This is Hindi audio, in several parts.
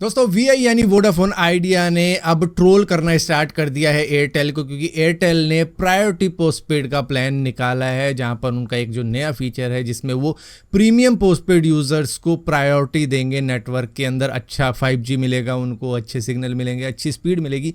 दोस्तों वीआई यानी वोडाफोन आइडिया ने अब ट्रोल करना स्टार्ट कर दिया है एयरटेल को, क्योंकि एयरटेल ने प्रायोरिटी पोस्टपेड का प्लान निकाला है जहां पर उनका एक जो नया फीचर है जिसमें वो प्रीमियम पोस्टपेड यूजर्स को प्रायोरिटी देंगे। नेटवर्क के अंदर अच्छा 5G मिलेगा, उनको अच्छे सिग्नल मिलेंगे, अच्छी स्पीड मिलेगी,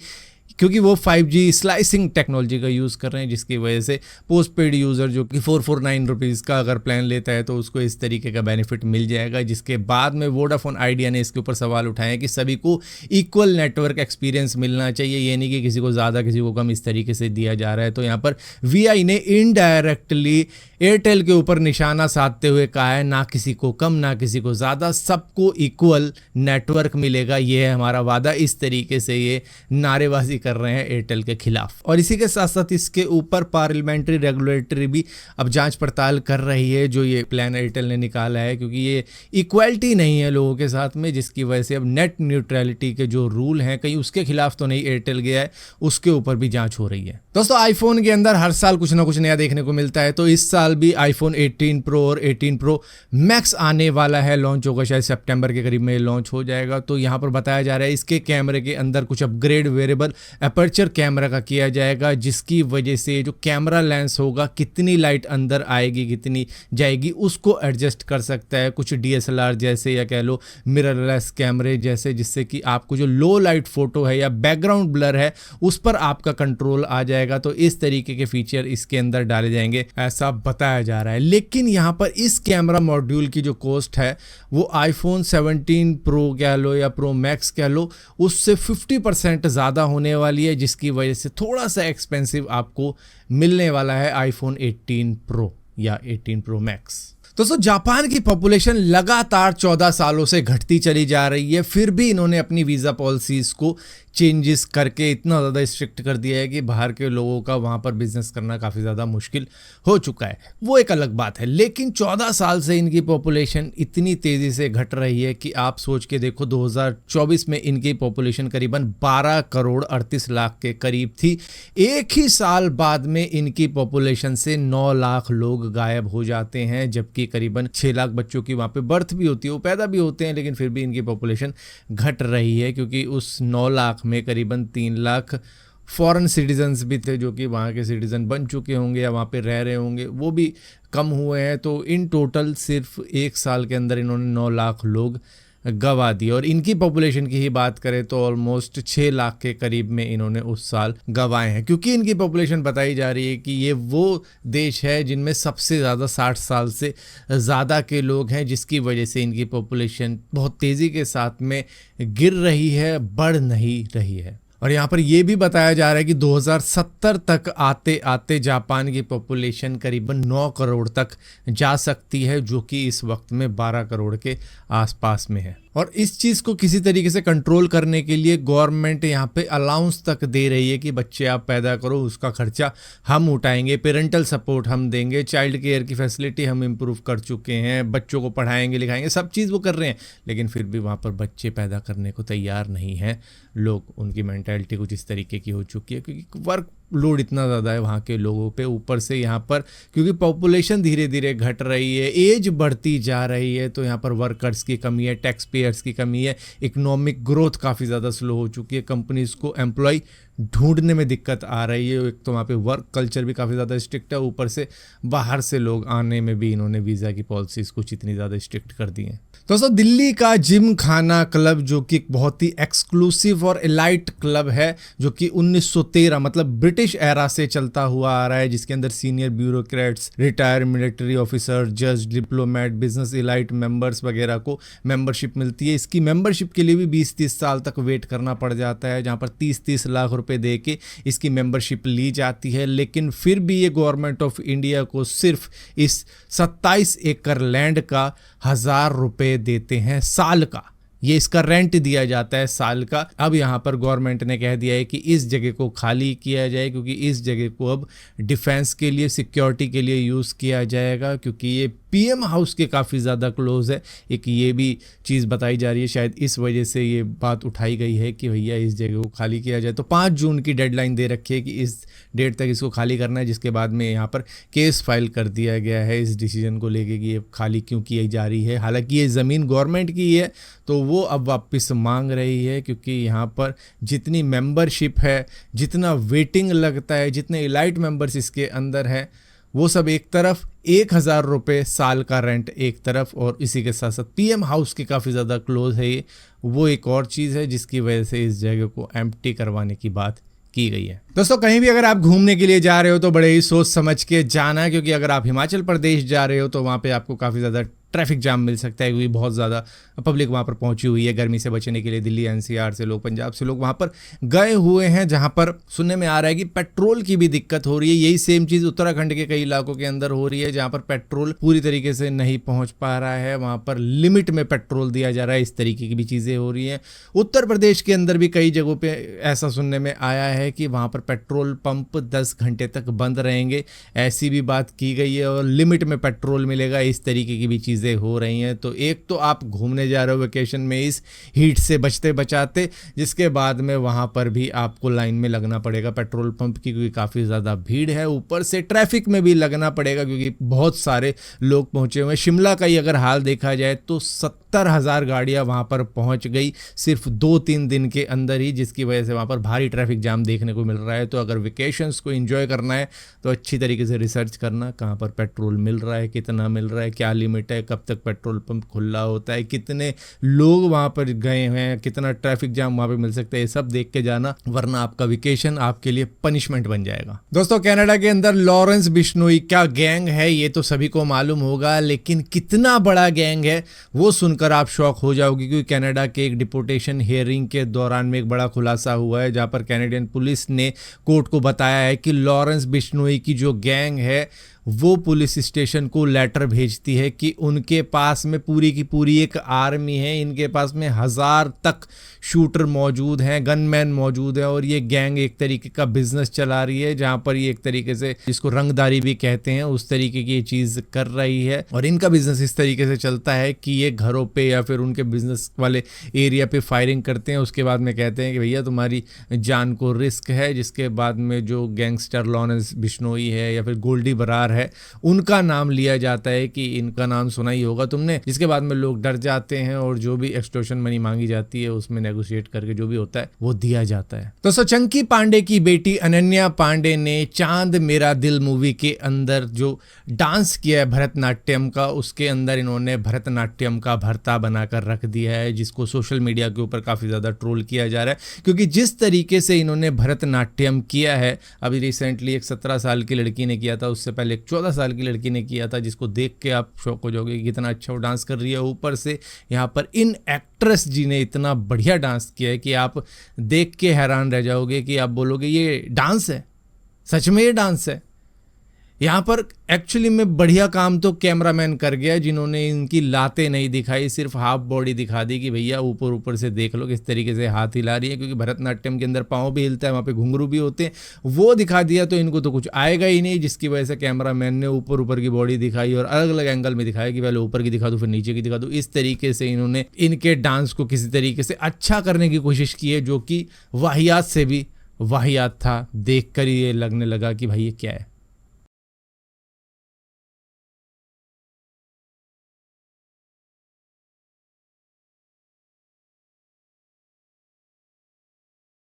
क्योंकि वो 5G स्लाइसिंग टेक्नोलॉजी का यूज़ कर रहे हैं, जिसकी वजह से पोस्टपेड यूज़र जो कि 449 रुपीज़ का अगर प्लान लेता है तो उसको इस तरीके का बेनिफिट मिल जाएगा। जिसके बाद में वोडाफोन आइडिया ने इसके ऊपर सवाल उठाए कि सभी को इक्वल नेटवर्क एक्सपीरियंस मिलना चाहिए, ये नहीं कि किसी को ज़्यादा किसी को कम इस तरीके से दिया जा रहा है। तो यहाँ पर वीआई ने इनडायरेक्टली एयरटेल के ऊपर निशाना साधते हुए कहा है ना किसी को कम ना किसी को ज़्यादा, सबको इक्वल नेटवर्क मिलेगा, ये है हमारा वादा। इस तरीके से ये नारेबाजी कर रहे हैं एयरटेल के खिलाफ। और इसी के साथ साथ इसके ऊपर पार्लियामेंट्री रेगुलेटरी भी अब जांच पड़ताल कर रही है जो ये प्लान एयरटेल ने निकाला है, क्योंकि ये इक्वलिटी नहीं है लोगों के साथ में, जिसकी वजह से अब नेट न्यूट्रलिटी के जो रूल हैं कहीं उसके खिलाफ तो नहीं एयरटेल गया है, उसके ऊपर भी जांच हो रही है। दोस्तों आईफोन के अंदर हर साल कुछ ना कुछ नया देखने को मिलता है, तो इस साल भी आईफोन 18 प्रो और 18 प्रो मैक्स आने वाला है, लॉन्च होगा शायद सितंबर के करीब में लॉन्च हो जाएगा। तो यहाँ पर बताया जा रहा है इसके कैमरे के अंदर कुछ अपग्रेड वेरिएबल अपर्चर कैमरा का किया जाएगा, जिसकी वजह से जो कैमरा लेंस होगा कितनी लाइट अंदर आएगी कितनी जाएगी उसको एडजस्ट कर सकता है, कुछ DSLR जैसे या कह लो मिररलेस कैमरे जैसे, जिससे कि आपको जो लो लाइट फोटो है या बैकग्राउंड ब्लर है उस पर आपका कंट्रोल आ जाएगा। तो इस तरीके के फीचर इसके अंदर डाले जाएंगे ऐसा बताया जा रहा है। लेकिन यहाँ पर इस कैमरा मॉड्यूल की जो कॉस्ट है वो आईफोन 17 प्रो कह लो या प्रो मैक्स कह लो उससे 50% ज़्यादा होने वाली है, जिसकी वजह से थोड़ा सा एक्सपेंसिव आपको मिलने वाला है आईफोन 18 प्रो या 18 प्रो मैक्स। दोस्तों जापान की पॉपुलेशन लगातार 14 सालों से घटती चली जा रही है, फिर भी इन्होंने अपनी वीज़ा पॉलिसीज़ को चेंजेस करके इतना ज़्यादा स्ट्रिक्ट कर दिया है कि बाहर के लोगों का वहाँ पर बिजनेस करना काफ़ी ज़्यादा मुश्किल हो चुका है, वो एक अलग बात है। लेकिन 14 साल से इनकी पॉपुलेशन इतनी तेज़ी से घट रही है कि आप सोच के देखो 2024 में इनकी पॉपुलेशन करीबन 12 करोड़ 38 लाख के करीब थी। एक ही साल बाद में इनकी पॉपुलेशन से 9 लाख लोग गायब हो जाते हैं, जबकि करीबन 6 लाख बच्चों की वहाँ पे बर्थ भी होती है, वो पैदा भी होते हैं, लेकिन फिर भी इनकी पॉपुलेशन घट रही है, क्योंकि उस 9 लाख में करीबन 3 लाख फॉरेन सिटीजन्स भी थे जो कि वहाँ के सिटीज़न बन चुके होंगे या वहाँ पे रह रहे होंगे, वो भी कम हुए हैं। तो इन टोटल सिर्फ एक साल के अंदर इन्होंने 9 लाख लोग गवा दिए। और इनकी पॉपुलेशन की ही बात करें तो ऑलमोस्ट 6 लाख के करीब में इन्होंने उस साल गवाए हैं, क्योंकि इनकी पॉपुलेशन बताई जा रही है कि ये वो देश है जिनमें सबसे ज़्यादा 60 साल से ज़्यादा के लोग हैं, जिसकी वजह से इनकी पॉपुलेशन बहुत तेज़ी के साथ में गिर रही है, बढ़ नहीं रही है। और यहाँ पर यह भी बताया जा रहा है कि 2070 तक आते आते जापान की पॉपुलेशन करीबन 9 करोड़ तक जा सकती है, जो कि इस वक्त में 12 करोड़ के आसपास में है। और इस चीज़ को किसी तरीके से कंट्रोल करने के लिए गवर्नमेंट यहाँ पे अलाउंस तक दे रही है कि बच्चे आप पैदा करो उसका खर्चा हम उठाएंगे, पेरेंटल सपोर्ट हम देंगे, चाइल्ड केयर की फैसिलिटी हम इम्प्रूव कर चुके हैं, बच्चों को पढ़ाएंगे लिखाएंगे, सब चीज़ वो कर रहे हैं। लेकिन फिर भी वहाँ पर बच्चे पैदा करने को तैयार नहीं हैं लोग, उनकी मेंटालिटी कुछ इस तरीके की हो चुकी है, क्योंकि वर्क लोड इतना ज़्यादा है वहाँ के लोगों पे। ऊपर से यहाँ पर क्योंकि पॉपुलेशन धीरे धीरे घट रही है, एज बढ़ती जा रही है, तो यहाँ पर वर्कर्स की कमी है, टैक्स पेयर्स की कमी है, इकोनॉमिक ग्रोथ काफ़ी ज़्यादा स्लो हो चुकी है, कंपनीज़ को एम्प्लॉय ढूंढने में दिक्कत आ रही है। एक तो वहाँ पे वर्क कल्चर भी काफ़ी ज़्यादा स्ट्रिक्ट है, ऊपर से बाहर से लोग आने में भी इन्होंने वीज़ा की पॉलिसीज़ कुछ इतनी ज़्यादा स्ट्रिक्ट कर दी हैं। दोस्तों दिल्ली का जिम खाना क्लब जो कि एक बहुत ही एक्सक्लूसिव और एलाइट क्लब है, जो कि 1913 मतलब ब्रिटिश एरा से चलता हुआ आ रहा है, जिसके अंदर senior bureaucrats, retired military officer, जज, डिप्लोमेट, बिजनेस एलाइट मेंबर्स वगैरह को मेंबरशिप मिलती है। इसकी मेंबरशिप के लिए भी 20-30 साल तक वेट करना पड़ जाता है, जहाँ पर 30-30 लाख रुपए दे के इसकी मेंबरशिप ली जाती है। लेकिन फिर भी ये गवर्नमेंट ऑफ इंडिया को सिर्फ इस 27 एकड़ लैंड का 1000 रुपये देते हैं साल का, ये इसका रेंट दिया जाता है साल का। अब यहाँ पर गवर्नमेंट ने कह दिया है कि इस जगह को खाली किया जाए, क्योंकि इस जगह को अब डिफेंस के लिए, सिक्योरिटी के लिए यूज़ किया जाएगा, क्योंकि ये पीएम हाउस के काफ़ी ज़्यादा क्लोज है। एक ये भी चीज़ बताई जा रही है, शायद इस वजह से ये बात उठाई गई है कि भैया इस जगह को खाली किया जाए। तो 5 जून की डेडलाइन दे रखी है कि इस डेट तक इसको खाली करना है, जिसके बाद में यहाँ पर केस फाइल कर दिया गया है इस डिसीजन को लेके कि ये खाली क्यों की जा रही है। हालांकि ये ज़मीन गवर्नमेंट की है, तो वो वो अब वापस मांग रही है, क्योंकि यहाँ पर जितनी मेंबरशिप है, जितना वेटिंग लगता है, जितने इलाइट मेंबर्स इसके अंदर है, वो सब एक तरफ, 1,000 रुपये साल का रेंट एक तरफ, और इसी के साथ साथ पीएम हाउस के काफ़ी ज़्यादा क्लोज है ये, वो एक और चीज़ है जिसकी वजह से इस जगह को एम्प्टी करवाने की बात की गई है। दोस्तों, कहीं भी अगर आप घूमने के लिए जा रहे हो तो बड़े ही सोच समझ के जाना, क्योंकि अगर आप हिमाचल प्रदेश जा रहे हो तो वहाँ पे आपको काफ़ी ज़्यादा ट्रैफिक जाम मिल सकता है, क्योंकि बहुत ज़्यादा पब्लिक वहाँ पर पहुँची हुई है गर्मी से बचने के लिए। दिल्ली एनसीआर से लोग, पंजाब से लोग वहाँ पर गए हुए हैं, जहाँ पर सुनने में आ रहा है कि पेट्रोल की भी दिक्कत हो रही है। यही सेम चीज़ उत्तराखंड के कई इलाकों के अंदर हो रही है, जहाँ पर पेट्रोल पूरी तरीके से नहीं पहुँच पा रहा है, वहाँ पर लिमिट में पेट्रोल दिया जा रहा है, इस तरीके की भी चीज़ें हो रही हैं। उत्तर प्रदेश के अंदर भी कई जगहों पर ऐसा सुनने में आया है कि वहाँ पर पेट्रोल पंप 10 घंटे तक बंद रहेंगे, ऐसी भी बात की गई है, और लिमिट में पेट्रोल मिलेगा, इस तरीके की भी चीज़ें हो रही हैं। तो एक तो आप घूमने जा रहे हो वेकेशन में इस हीट से बचते बचाते, जिसके बाद में वहाँ पर भी आपको लाइन में लगना पड़ेगा पेट्रोल पंप की, क्योंकि काफ़ी ज़्यादा भीड़ है। ऊपर से ट्रैफिक में भी लगना पड़ेगा, क्योंकि बहुत सारे लोग पहुँचे हुए हैं। शिमला का ही अगर हाल देखा जाए तो 70,000 गाड़ियाँ वहाँ पर पहुँच गई सिर्फ 2-3 दिन के अंदर ही, जिसकी वजह से वहाँ पर भारी ट्रैफिक जाम देखने को मिल रहा है। तो अगर वेकेशंस को एंजॉय करना है तो अच्छी तरीके से रिसर्च करना, कहाँ पर पेट्रोल मिल रहा है, कितना मिल रहा है, क्या लिमिट है, कब तक पेट्रोल पंप खुला होता है, कितने लोग वहाँ पर गए हैं, कितना ट्रैफिक जाम वहाँ पे मिल सकता है, ये सब देख के जाना, वरना आपका वेकेशन आपके लिए पनिशमेंट बन जाएगा। दोस्तों, कनाडा के अंदर लॉरेंस बिश्नोई का गैंग है, ये तो सभी को मालूम होगा, लेकिन कितना बड़ा गैंग है वो सुनकर आप शॉक हो जाओगे, क्योंकि कनाडा के एक डिपोर्टेशन हियरिंग के दौरान में एक बड़ा खुलासा हुआ है, जहाँ पर कैनेडियन पुलिस ने कोर्ट को बताया है कि लॉरेंस बिश्नोई की जो गैंग है वो पुलिस स्टेशन को लेटर भेजती है कि उनके पास में पूरी की पूरी एक आर्मी है, इनके पास में 1000 तक शूटर मौजूद हैं, गनमैन मौजूद है, और ये गैंग एक तरीके का बिजनेस चला रही है, जहां पर ये एक तरीके से, जिसको रंगदारी भी कहते हैं, उस तरीके की ये चीज़ कर रही है। और इनका बिजनेस इस तरीके से चलता है कि ये घरों पे या फिर उनके बिजनेस वाले एरिया पे फायरिंग करते हैं, उसके बाद में कहते हैं कि भैया तुम्हारी जान को रिस्क है, जिसके बाद में जो गैंगस्टर लॉरेंस बिश्नोई है या फिर गोल्डी बरार है, उनका नाम लिया जाता है कि इनका नाम सुना ही होगा तुमने, जिसके बाद में लोग डर जाते हैं और जो भी एक्सटॉर्शन मनी मांगी जाती है उसमें नेगोशिएट करके जो भी होता है वो दिया जाता है। तो चंकी पांडे की बेटी अनन्या पांडे ने चांद मेरा दिल मूवी के अंदर जो डांस किया है भरतनाट्यम का, उसके अंदर इन्होंने भरतनाट्यम का भरता बनाकर रख दिया है, जिसको सोशल मीडिया के ऊपर काफी ज्यादा ट्रोल किया जा रहा है, क्योंकि जिस तरीके से इन्होंने भरतनाट्यम किया है, अभी रिसेंटली एक 17 साल की लड़की ने किया था, उससे पहले एक 14 साल की लड़की ने किया था, जिसको देख के आप शौक हो जाओगे कि कितना अच्छा वो डांस कर रही है। ऊपर से यहाँ पर इन एक्ट्रेस जी ने इतना बढ़िया डांस किया है कि आप देख के हैरान रह जाओगे, कि आप बोलोगे ये डांस है, सच में ये डांस है। यहाँ पर एक्चुअली में बढ़िया काम तो कैमरामैन कर गया, जिन्होंने इनकी लातें नहीं दिखाई, सिर्फ हाफ बॉडी दिखा दी कि भैया ऊपर ऊपर से देख लो किस तरीके से हाथ हिला रही है, क्योंकि भरतनाट्यम के अंदर पाँव भी हिलता है, वहाँ पे घुंघरू भी होते हैं, वो दिखा दिया तो इनको तो कुछ आएगा ही नहीं, जिसकी वजह से कैमरामैन ने ऊपर ऊपर की बॉडी दिखाई और अलग अलग एंगल में दिखाया कि पहले ऊपर की दिखा दो फिर नीचे की दिखा दो। इस तरीके से इन्होंने इनके डांस को किसी तरीके से अच्छा करने की कोशिश की है, जो कि वाहियात से भी वाहियात था। देख कर ही ये लगने लगा कि भाई ये क्या है।